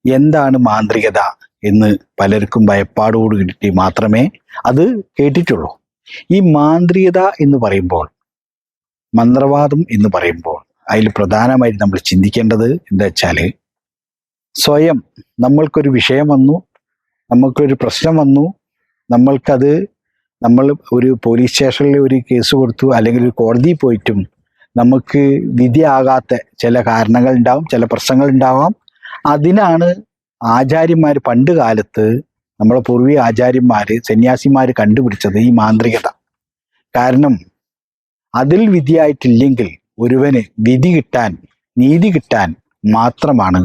എന്താണ് മാന്ത്രികത എന്ന് പലർക്കും ഭയപ്പാടോട് കിട്ടി മാത്രമേ അത് കേട്ടിട്ടുള്ളൂ. ഈ മാന്ത്രികത എന്ന് പറയുമ്പോൾ, മന്ത്രവാദം എന്ന് പറയുമ്പോൾ അതിൽ പ്രധാനമായിട്ട് നമ്മൾ ചിന്തിക്കേണ്ടത് എന്താ വെച്ചാൽ, സ്വയം നമ്മൾക്കൊരു വിഷയം വന്നു, നമ്മൾക്കൊരു പ്രശ്നം വന്നു, നമ്മൾ ഒരു പോലീസ് സ്റ്റേഷനിൽ ഒരു കേസ് കൊടുത്തു, അല്ലെങ്കിൽ ഒരു കോടതിയിൽ പോയിട്ടും നമുക്ക് വിധിയാകാത്ത ചില കാരണങ്ങൾ ഉണ്ടാവും, ചില പ്രശ്നങ്ങൾ ഉണ്ടാവാം. അതിനാണ് ആചാര്യന്മാർ പണ്ട് കാലത്ത്, നമ്മളെ പൂർവീയ ആചാര്യന്മാര് സന്യാസിമാര് കണ്ടുപിടിച്ചത് ഈ മാന്ത്രികത. കാരണം അതിൽ വിധിയായിട്ടില്ലെങ്കിൽ ഒരുവന് വിധി കിട്ടാൻ, നീതി കിട്ടാൻ മാത്രമാണ്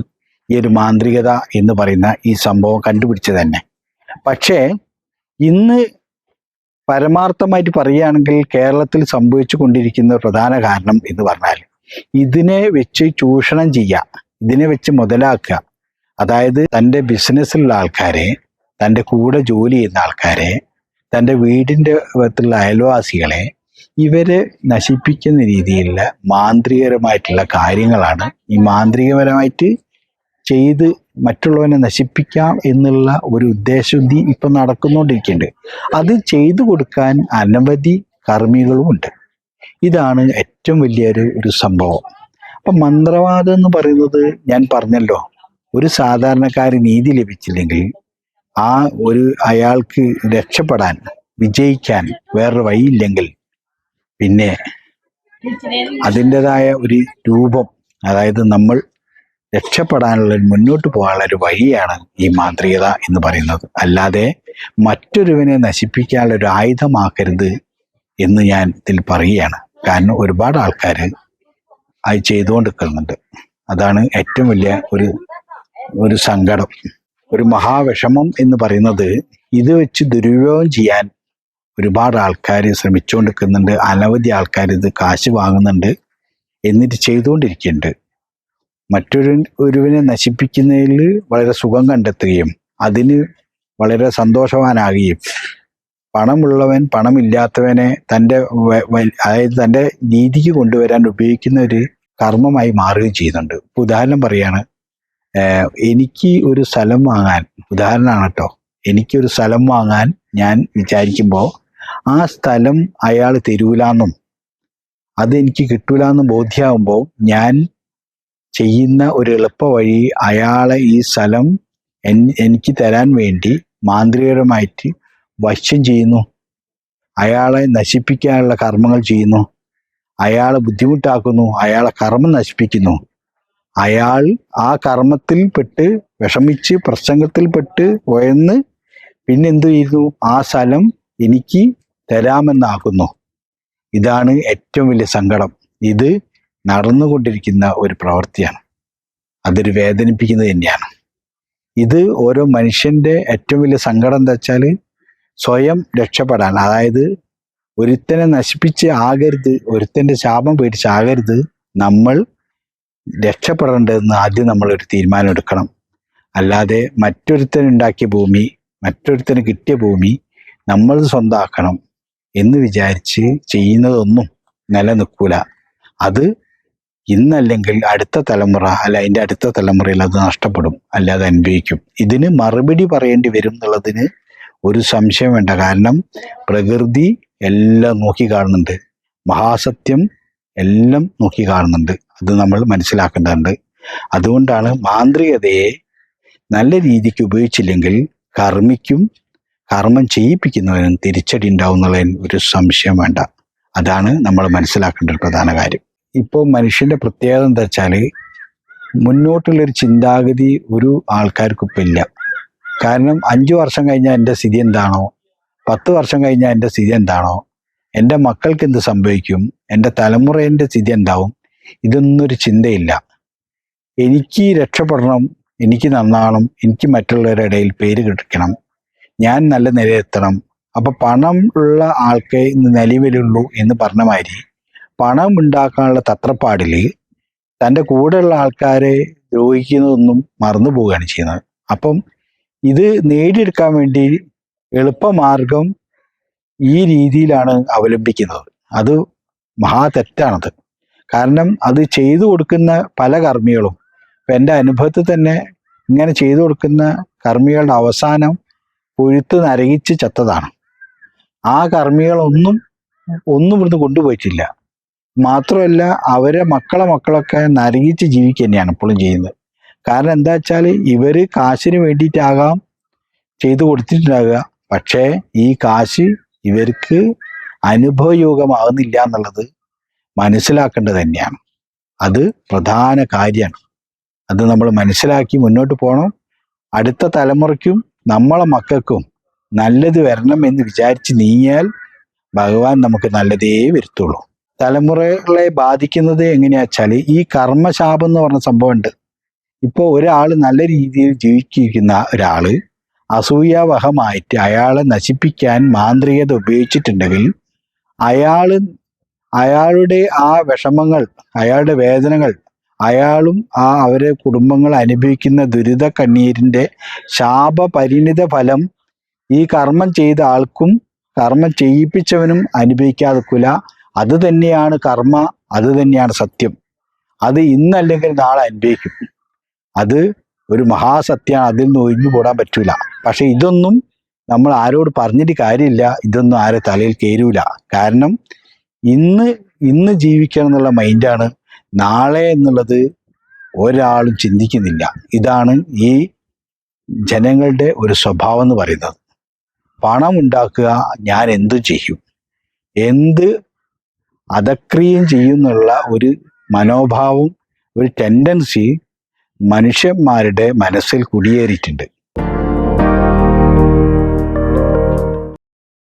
ഈ ഒരു മാന്ത്രികത എന്ന് പറയുന്ന ഈ സംഭവം കണ്ടുപിടിച്ചത് തന്നെ. പക്ഷേ ഇന്ന് പരമാർത്ഥമായിട്ട് പറയുകയാണെങ്കിൽ കേരളത്തിൽ സംഭവിച്ചു കൊണ്ടിരിക്കുന്ന പ്രധാന കാരണം എന്ന് പറഞ്ഞാൽ, ഇതിനെ വെച്ച് ചൂഷണം ചെയ്യുക, ഇതിനെ വെച്ച് മുതലാക്കുക. അതായത് തൻ്റെ ബിസിനസ്സിലുള്ള ആൾക്കാരെ, തൻ്റെ കൂടെ ജോലി ചെയ്യുന്ന ആൾക്കാരെ, തൻ്റെ വീടിൻ്റെ അകത്തുള്ള അയൽവാസികളെ, ഇവരെ നശിപ്പിക്കുന്ന രീതിയിലുള്ള മാന്ത്രികപരമായിട്ടുള്ള കാര്യങ്ങളാണ് ഈ മാന്ത്രികപരമായിട്ട് ചെയ്ത് മറ്റുള്ളവനെ നശിപ്പിക്കാം എന്നുള്ള ഒരു ഉദ്ദേശശുദ്ധി ഇപ്പം നടക്കുന്നുകൊണ്ടിരിക്കുന്നുണ്ട്. അത് ചെയ്തു കൊടുക്കാൻ അനവധി കർമ്മികളുമുണ്ട്. ഇതാണ് ഏറ്റവും വലിയൊരു സംഭവം. അപ്പം മന്ത്രവാദം എന്ന് പറയുന്നത്, ഞാൻ പറഞ്ഞല്ലോ, ഒരു സാധാരണക്കാരൻ നീതി ലഭിച്ചില്ലെങ്കിൽ അയാൾക്ക് രക്ഷപ്പെടാൻ, വിജയിക്കാൻ വേറൊരു വഴിയില്ലെങ്കിൽ പിന്നെ അതിൻ്റെതായ ഒരു രൂപം, അതായത് നമ്മൾ രക്ഷപ്പെടാനുള്ള, മുന്നോട്ട് പോകാനുള്ള ഒരു വഴിയാണ് ഈ മാന്ത്രികത എന്ന് പറയുന്നത്. അല്ലാതെ മറ്റൊരുവനെ നശിപ്പിക്കാനുള്ള ഒരു ആയുധമാക്കരുത് എന്ന് ഞാൻ ഇതിൽ പറയുകയാണ്. കാരണം ഒരുപാട് ആൾക്കാർ അത് ചെയ്തുകൊണ്ടിരിക്കുന്നുണ്ട്. അതാണ് ഏറ്റവും വലിയ ഒരു സങ്കടം, ഒരു മഹാവിഷമം എന്ന് പറയുന്നത്. ഇത് വെച്ച് ദുരുപയോഗം ചെയ്യാൻ ഒരുപാട് ആൾക്കാർ ശ്രമിച്ചുകൊണ്ടിരിക്കുന്നുണ്ട്. അനവധി ആൾക്കാർ ഇത് കാശ് വാങ്ങുന്നുണ്ട്, എന്നിട്ട് ചെയ്തുകൊണ്ടിരിക്കുന്നുണ്ട്. ഒരുവനെ നശിപ്പിക്കുന്നതിൽ വളരെ സുഖം കണ്ടെത്തുകയും അതിന് വളരെ സന്തോഷവാനാകുകയും, പണമുള്ളവൻ പണമില്ലാത്തവനെ അതായത് തൻ്റെ നീതിക്ക് കൊണ്ടുവരാൻ ഉപയോഗിക്കുന്ന ഒരു കർമ്മമായി മാറുകയും ചെയ്യുന്നുണ്ട്. ഉദാഹരണം പറയാണ്, എനിക്ക് ഒരു സ്ഥലം വാങ്ങാൻ, ഉദാഹരണമാണ് കേട്ടോ, എനിക്കൊരു സ്ഥലം വാങ്ങാൻ ഞാൻ വിചാരിക്കുമ്പോൾ ആ സ്ഥലം അയാൾ തരൂലെന്നും അതെനിക്ക് കിട്ടൂലെന്നും ബോധ്യമാകുമ്പോൾ ഞാൻ ചെയ്യുന്ന ഒരു എളുപ്പ വഴി, അയാളെ ഈ സ്ഥലം എനിക്ക് തരാൻ വേണ്ടി മാന്ത്രികപരമായിട്ട് വശ്യം ചെയ്യുന്നു, അയാളെ നശിപ്പിക്കാനുള്ള കർമ്മങ്ങൾ ചെയ്യുന്നു, അയാളെ ബുദ്ധിമുട്ടാക്കുന്നു, അയാളെ കർമ്മം നശിപ്പിക്കുന്നു. അയാൾ ആ കർമ്മത്തിൽപ്പെട്ട് വിഷമിച്ച് പ്രസംഗത്തിൽപ്പെട്ട് ഉയർന്ന് പിന്നെന്തു ചെയ്യുന്നു, ആ സ്ഥലം എനിക്ക് തരാമെന്നാക്കുന്നു. ഇതാണ് ഏറ്റവും വലിയ സങ്കടം. ഇത് നടന്നുകൊണ്ടിരിക്കുന്ന ഒരു പ്രവൃത്തിയാണ്. അതൊരു വേദനിപ്പിക്കുന്നത് തന്നെയാണ്. ഇത് ഓരോ മനുഷ്യൻ്റെ ഏറ്റവും വലിയ സങ്കടം എന്താ വെച്ചാൽ, സ്വയം രക്ഷപ്പെടാൻ, അതായത് ഒരുത്തനെ നശിപ്പിച്ച് ആകരുത്, ഒരുത്തൻ്റെ ശാപം പേടിച്ചാകരുത് നമ്മൾ രക്ഷപ്പെടേണ്ടതെന്ന് ആദ്യം നമ്മളൊരു തീരുമാനം എടുക്കണം. അല്ലാതെ മറ്റൊരുത്തനുണ്ടാക്കിയ ഭൂമി, മറ്റൊരുത്തന് കിട്ടിയ ഭൂമി നമ്മൾ സ്വന്തമാക്കണം എന്ന് വിചാരിച്ച് ചെയ്യുന്നതൊന്നും നിലനിൽക്കൂല. അത് ഇന്നല്ലെങ്കിൽ അടുത്ത തലമുറ, അല്ല അതിൻ്റെ അടുത്ത തലമുറയിൽ അത് നഷ്ടപ്പെടും, അല്ലാതെ അനുഭവിക്കും. ഇതിന് മറുപടി പറയേണ്ടി വരും എന്നുള്ളതിന് ഒരു സംശയം വേണ്ട. കാരണം പ്രകൃതി എല്ലാം നോക്കി കാണുന്നുണ്ട്, മഹാസത്യം എല്ലാം നോക്കി കാണുന്നുണ്ട്. അത് നമ്മൾ മനസ്സിലാക്കേണ്ടതുണ്ട്. അതുകൊണ്ടാണ് മാന്ത്രികതയെ നല്ല രീതിക്ക് ഉപയോഗിച്ചില്ലെങ്കിൽ കർമ്മിക്കും കർമ്മം ചെയ്യിപ്പിക്കുന്നവനും തിരിച്ചടി ഉണ്ടാവും എന്നുള്ളതിന് ഒരു സംശയം വേണ്ട. അതാണ് നമ്മൾ മനസ്സിലാക്കേണ്ട ഒരു പ്രധാന കാര്യം. ഇപ്പോൾ മനുഷ്യൻ്റെ പ്രത്യേകത എന്താ വെച്ചാൽ, മുന്നോട്ടുള്ളൊരു ചിന്താഗതി ഒരു ആൾക്കാർക്കും ഇപ്പം ഇല്ല. കാരണം 5 വർഷം കഴിഞ്ഞാൽ എൻ്റെ സ്ഥിതി എന്താണോ, 10 വർഷം കഴിഞ്ഞാൽ എൻ്റെ സ്ഥിതി എന്താണോ, എൻ്റെ മക്കൾക്ക് എന്ത് സംഭവിക്കും, എൻ്റെ തലമുറേൻ്റെ സ്ഥിതി എന്താവും, ഇതൊന്നൊരു ചിന്തയില്ല. എനിക്ക് രക്ഷപ്പെടണം, എനിക്ക് നന്നാവണം, എനിക്ക് മറ്റുള്ളവരുടെ ഇടയിൽ പേര് കിട്ടണം, ഞാൻ നല്ല നിലയെത്തണം. അപ്പം പണം ഉള്ള ആൾക്കേ ഇന്ന് നിലവിലുള്ളൂ എന്ന് പറഞ്ഞ മാതിരി പണം ഉണ്ടാക്കാനുള്ള തത്രപ്പാടിൽ തൻ്റെ കൂടെയുള്ള ആൾക്കാരെ ദ്രോഹിക്കുന്നതൊന്നും മറന്നു പോവുകയാണ് ചെയ്യുന്നത്. അപ്പം ഇത് നേടിയെടുക്കാൻ വേണ്ടി എളുപ്പമാർഗം ഈ രീതിയിലാണ് അവലംബിക്കുന്നത്. അത് മഹാ തെറ്റാണത്. കാരണം അത് ചെയ്തു കൊടുക്കുന്ന പല കർമ്മികളും, ഇപ്പം എൻ്റെ അനുഭവത്തിൽ തന്നെ ഇങ്ങനെ ചെയ്തു കൊടുക്കുന്ന കർമ്മികളുടെ അവസാനം കൊഴുത്ത് നരകിച്ച് ചത്തതാണ്. ആ കർമ്മികളൊന്നും ഇവിടുന്ന് കൊണ്ടുപോയിട്ടില്ല. മാത്രമല്ല അവരെ മക്കളൊക്കെ നരകിച്ച് ജീവിക്കുക തന്നെയാണ് ഇപ്പോഴും ചെയ്യുന്നത്. കാരണം എന്താ വെച്ചാൽ ഇവര് കാശിന് വേണ്ടിയിട്ടാകാം ചെയ്തു കൊടുത്തിട്ടുണ്ടാകുക, പക്ഷേ ഈ കാശ് ഇവർക്ക് അനുഭവയോഗമാകുന്നില്ല എന്നുള്ളത് മനസ്സിലാക്കേണ്ടത് തന്നെയാണ്. അത് പ്രധാന കാര്യമാണ്. അത് നമ്മൾ മനസ്സിലാക്കി മുന്നോട്ട് പോകണം. അടുത്ത തലമുറയ്ക്കും നമ്മളെ മക്കൾക്കും നല്ലത് വരണം എന്ന് വിചാരിച്ച് നീങ്ങിയാൽ ഭഗവാൻ നമുക്ക് നല്ലതേ വരുത്തുള്ളൂ. തലമുറകളെ ബാധിക്കുന്നത് എങ്ങനെയാ വെച്ചാൽ ഈ കർമ്മശാപം എന്ന് പറഞ്ഞ സംഭവമുണ്ട്. ഇപ്പോൾ ഒരാൾ നല്ല രീതിയിൽ ജീവിക്കുന്ന ഒരാള് അസൂയാവഹമായിട്ട് അയാളെ നശിപ്പിക്കാൻ മാന്ത്രികത ഉപയോഗിച്ചിട്ടുണ്ടെങ്കിൽ അയാളുടെ ആ വിഷമങ്ങൾ, അയാളുടെ വേദനകൾ, അയാളും അവരെ കുടുംബങ്ങൾ അനുഭവിക്കുന്ന ദുരിത കണ്ണീരിന്റെ ശാപപരിണിത ഫലം ഈ കർമ്മം ചെയ്ത ആൾക്കും കർമ്മം ചെയ്യിപ്പിച്ചവനും അനുഭവിക്കാതെക്കില്ല. അത് തന്നെയാണ് കർമ്മ, അത് തന്നെയാണ് സത്യം. അത് ഇന്നല്ലെങ്കിൽ നാളെ അനുഭവിക്കും. അത് ഒരു മഹാസത്യമാണ്, അതിൽ നിന്ന് ഒഴിഞ്ഞു പോടാൻ പറ്റൂല. പക്ഷെ ഇതൊന്നും നമ്മൾ ആരോട് പറഞ്ഞിട്ട് കാര്യമില്ല, ഇതൊന്നും ആരെ തലയിൽ കയറൂല. കാരണം ഇന്ന് ജീവിക്കണം എന്നുള്ള മൈൻഡാണ്, നാളെ എന്നുള്ളത് ഒരാളും ചിന്തിക്കുന്നില്ല. ഇതാണ് ഈ ജനങ്ങളുടെ ഒരു സ്വഭാവം എന്ന് പറയുന്നത്. പണം ഉണ്ടാക്കുക, ഞാൻ എന്തു ചെയ്യും, എന്ത് അധക്രിയം ചെയ്യുന്നുള്ള ഒരു മനോഭാവം, ഒരു ടെൻഡൻസി മനുഷ്യന്മാരുടെ മനസ്സിൽ കുടിയേറിയിട്ടുണ്ട്.